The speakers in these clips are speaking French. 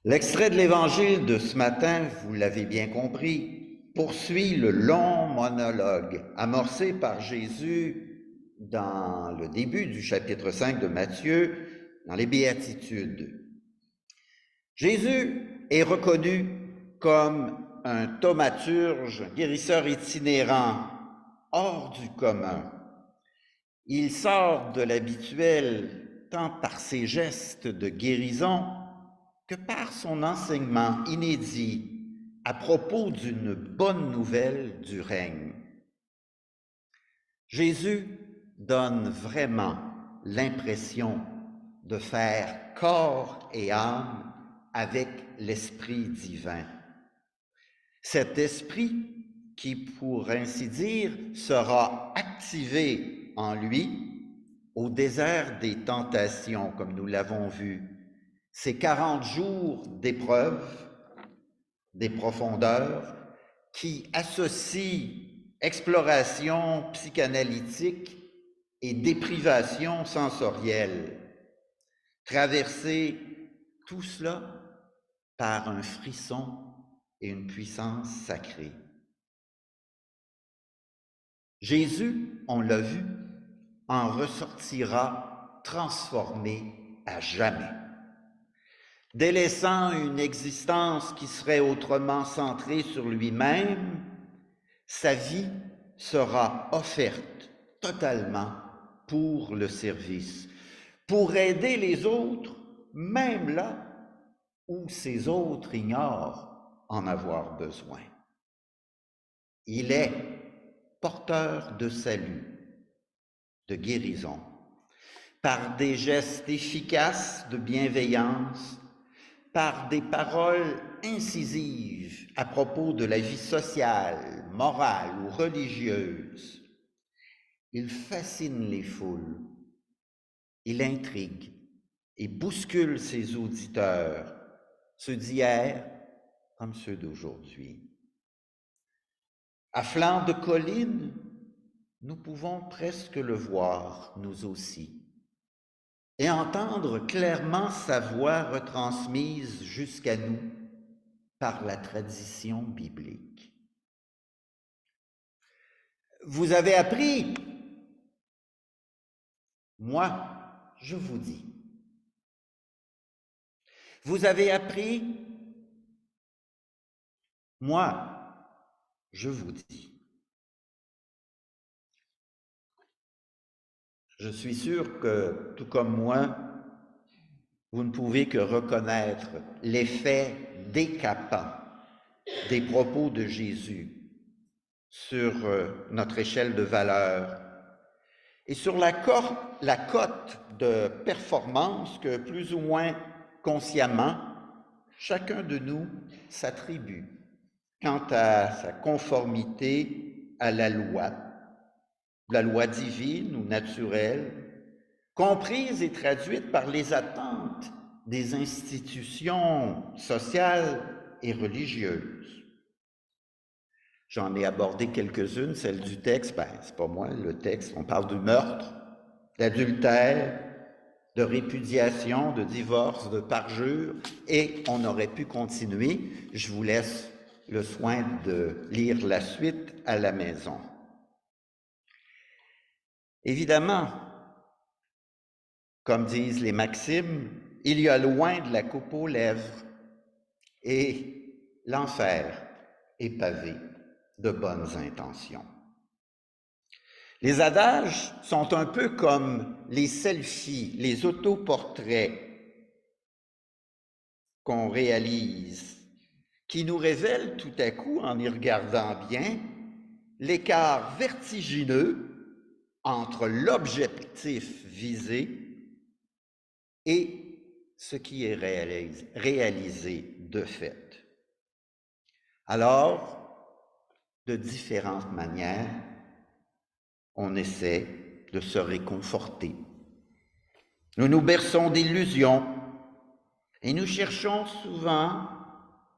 L'extrait de l'Évangile de ce matin, vous l'avez bien compris, poursuit le long monologue amorcé par Jésus dans le début du chapitre 5 de Matthieu, dans les Béatitudes. Jésus est reconnu comme un thaumaturge, guérisseur itinérant, hors du commun. Il sort de l'habituel tant par ses gestes de guérison que par son enseignement inédit à propos d'une bonne nouvelle du règne. Jésus donne vraiment l'impression de faire corps et âme avec l'Esprit divin. Cet esprit qui, pour ainsi dire, sera activé en lui au désert des tentations, comme nous l'avons vu. Ces 40 jours d'épreuve, des profondeurs, qui associent exploration psychanalytique et déprivation sensorielle. Traverser tout cela par un frisson et une puissance sacrée. Jésus, on l'a vu, en ressortira transformé à jamais. Délaissant une existence qui serait autrement centrée sur lui-même, sa vie sera offerte totalement pour le service, pour aider les autres, même là où ces autres ignorent en avoir besoin. Il est porteur de salut, de guérison, par des gestes efficaces de bienveillance, par des paroles incisives à propos de la vie sociale, morale ou religieuse. Il fascine les foules, il intrigue et bouscule ses auditeurs, ceux d'hier comme ceux d'aujourd'hui. À flanc de colline, nous pouvons presque le voir, nous aussi, et entendre clairement sa voix retransmise jusqu'à nous par la tradition biblique. Vous avez appris, moi, je vous dis. Vous avez appris, moi, je vous dis. Je suis sûr que, tout comme moi, vous ne pouvez que reconnaître l'effet décapant des propos de Jésus sur notre échelle de valeur et sur la cote de performance que plus ou moins consciemment chacun de nous s'attribue quant à sa conformité à la loi divine ou naturelle, comprise et traduite par les attentes des institutions sociales et religieuses. J'en ai abordé quelques-unes, celle du texte, c'est pas moi le texte, on parle du meurtre, d'adultère, de répudiation, de divorce, de parjure, et on aurait pu continuer. Je vous laisse le soin de lire la suite à la maison. Évidemment, comme disent les maximes, il y a loin de la coupe aux lèvres et l'enfer est pavé de bonnes intentions. Les adages sont un peu comme les selfies, les autoportraits qu'on réalise, qui nous révèlent tout à coup, en y regardant bien, l'écart vertigineux entre l'objectif visé et ce qui est réalisé de fait. Alors, de différentes manières, on essaie de se réconforter. Nous nous berçons d'illusions et nous cherchons souvent,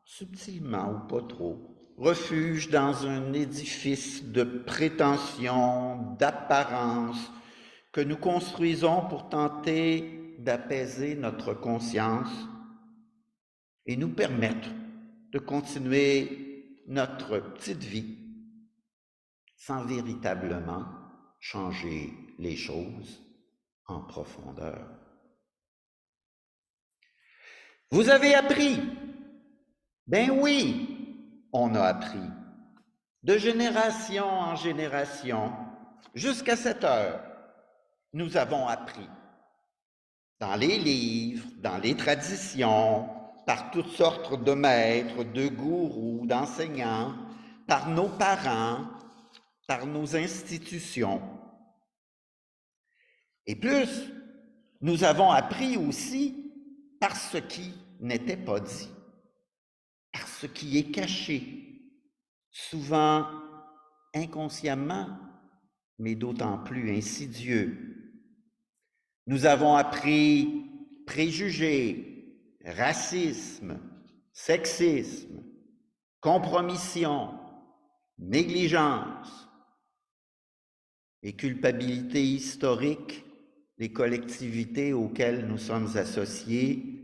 subtilement ou pas trop, refuge dans un édifice de prétention, d'apparence que nous construisons pour tenter d'apaiser notre conscience et nous permettre de continuer notre petite vie sans véritablement changer les choses en profondeur. Vous avez appris? Ben oui, on a appris. De génération en génération, jusqu'à cette heure, nous avons appris. Dans les livres, dans les traditions, par toutes sortes de maîtres, de gourous, d'enseignants, par nos parents, par nos institutions. Et plus, nous avons appris aussi par ce qui n'était pas dit, par ce qui est caché, souvent inconsciemment, mais d'autant plus insidieux. Nous avons appris préjugés, racisme, sexisme, compromission, négligence et culpabilité historique des collectivités auxquelles nous sommes associés,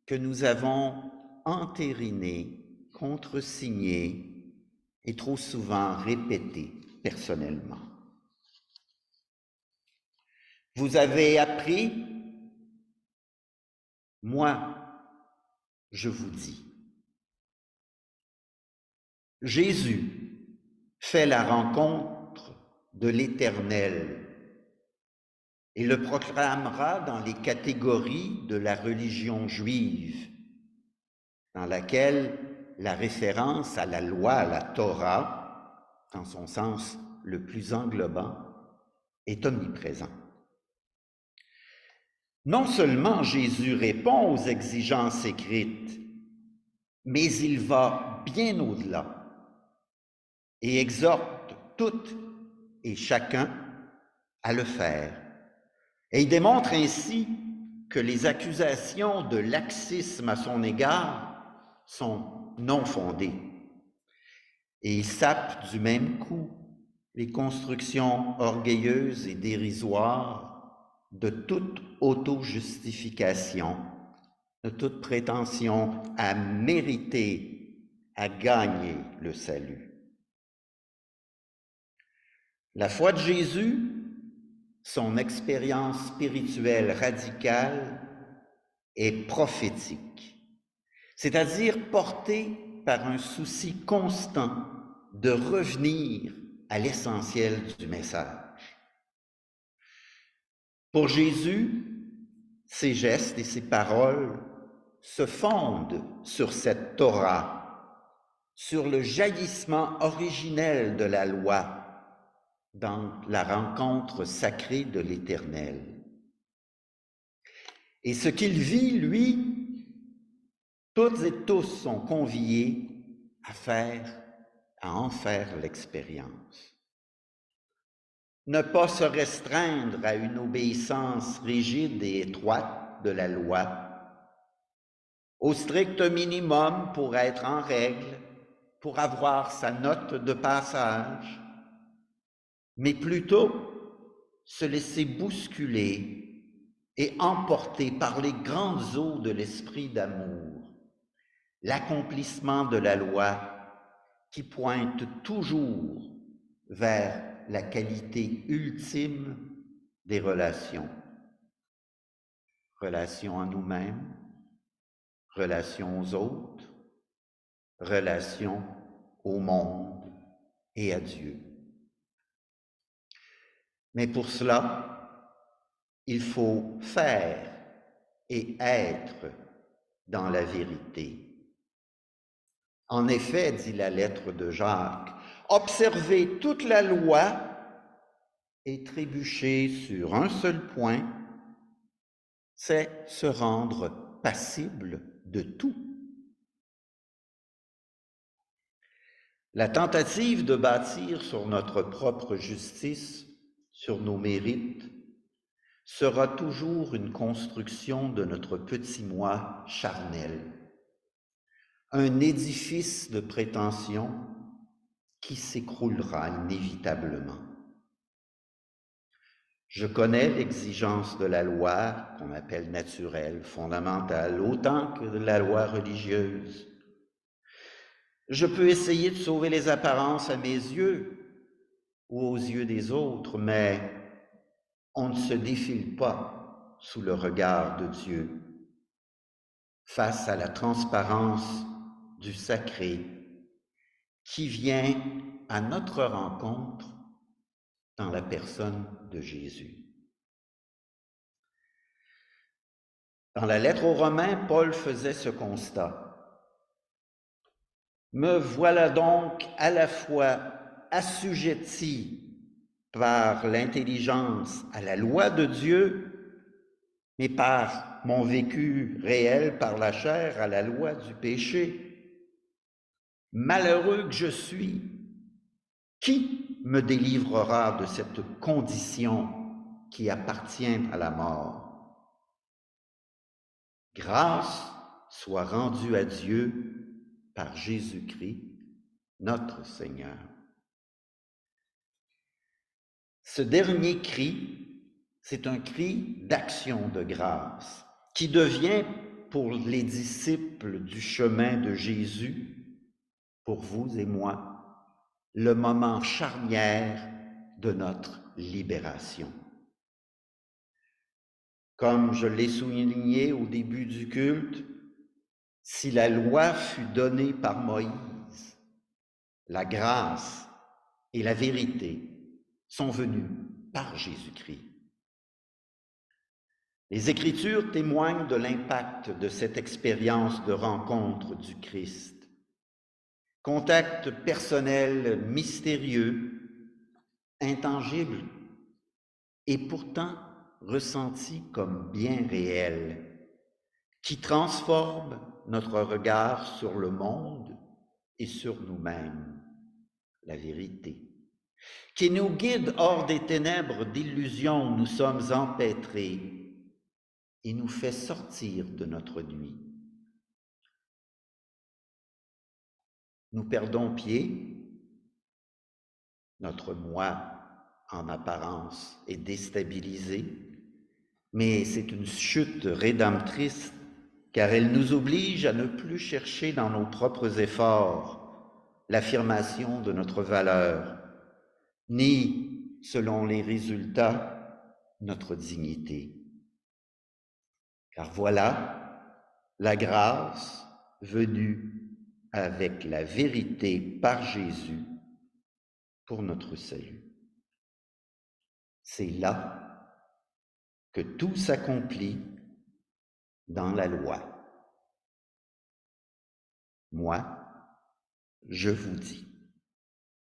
que nous avons entériné, contresigné et trop souvent répété personnellement. Vous avez appris, moi, je vous dis. Jésus fait la rencontre de l'Éternel et le proclamera dans les catégories de la religion juive, dans laquelle la référence à la loi, à la Torah, dans son sens le plus englobant, est omniprésente. Non seulement Jésus répond aux exigences écrites, mais il va bien au-delà et exhorte toutes et chacun à le faire. Et il démontre ainsi que les accusations de laxisme à son égard sont non fondées. Et il sape du même coup les constructions orgueilleuses et dérisoires de toute auto-justification, de toute prétention à mériter, à gagner le salut. La foi de Jésus, son expérience spirituelle radicale, est prophétique, c'est-à-dire portée par un souci constant de revenir à l'essentiel du message. Pour Jésus, ses gestes et ses paroles se fondent sur cette Torah, sur le jaillissement originel de la loi dans la rencontre sacrée de l'Éternel. Et ce qu'il vit, lui, toutes et tous sont conviés à en faire l'expérience. Ne pas se restreindre à une obéissance rigide et étroite de la loi, au strict minimum pour être en règle, pour avoir sa note de passage, mais plutôt se laisser bousculer et emporter par les grandes eaux de l'esprit d'amour, l'accomplissement de la loi qui pointe toujours vers la qualité ultime des relations. Relations à nous-mêmes, relations aux autres, relations au monde et à Dieu. Mais pour cela, il faut faire et être dans la vérité. En effet, dit la lettre de Jacques, observer toute la loi et trébucher sur un seul point, c'est se rendre passible de tout. La tentative de bâtir sur notre propre justice, sur nos mérites, sera toujours une construction de notre petit moi charnel, un édifice de prétention qui s'écroulera inévitablement. Je connais l'exigence de la loi, qu'on appelle naturelle, fondamentale, autant que de la loi religieuse. Je peux essayer de sauver les apparences à mes yeux ou aux yeux des autres, mais on ne se défile pas sous le regard de Dieu face à la transparence du sacré qui vient à notre rencontre dans la personne de Jésus. Dans la lettre aux Romains, Paul faisait ce constat. Me voilà donc à la fois assujetti par l'intelligence à la loi de Dieu, mais par mon vécu réel, par la chair, à la loi du péché. Malheureux que je suis, qui me délivrera de cette condition qui appartient à la mort? Grâce soit rendue à Dieu par Jésus-Christ, notre Seigneur. Ce dernier cri, c'est un cri d'action de grâce qui devient pour les disciples du chemin de Jésus, pour vous et moi, le moment charnière de notre libération. Comme je l'ai souligné au début du culte, si la loi fut donnée par Moïse, la grâce et la vérité sont venues par Jésus-Christ. Les Écritures témoignent de l'impact de cette expérience de rencontre du Christ. Contact personnel mystérieux, intangible et pourtant ressenti comme bien réel, qui transforme notre regard sur le monde et sur nous-mêmes, la vérité, qui nous guide hors des ténèbres d'illusions où nous sommes empêtrés et nous fait sortir de notre nuit. Nous perdons pied, notre moi en apparence est déstabilisé, mais c'est une chute rédemptrice car elle nous oblige à ne plus chercher dans nos propres efforts l'affirmation de notre valeur, ni, selon les résultats, notre dignité. Car voilà la grâce venue avec la vérité par Jésus pour notre salut. C'est là que tout s'accomplit dans la loi. Moi, je vous dis.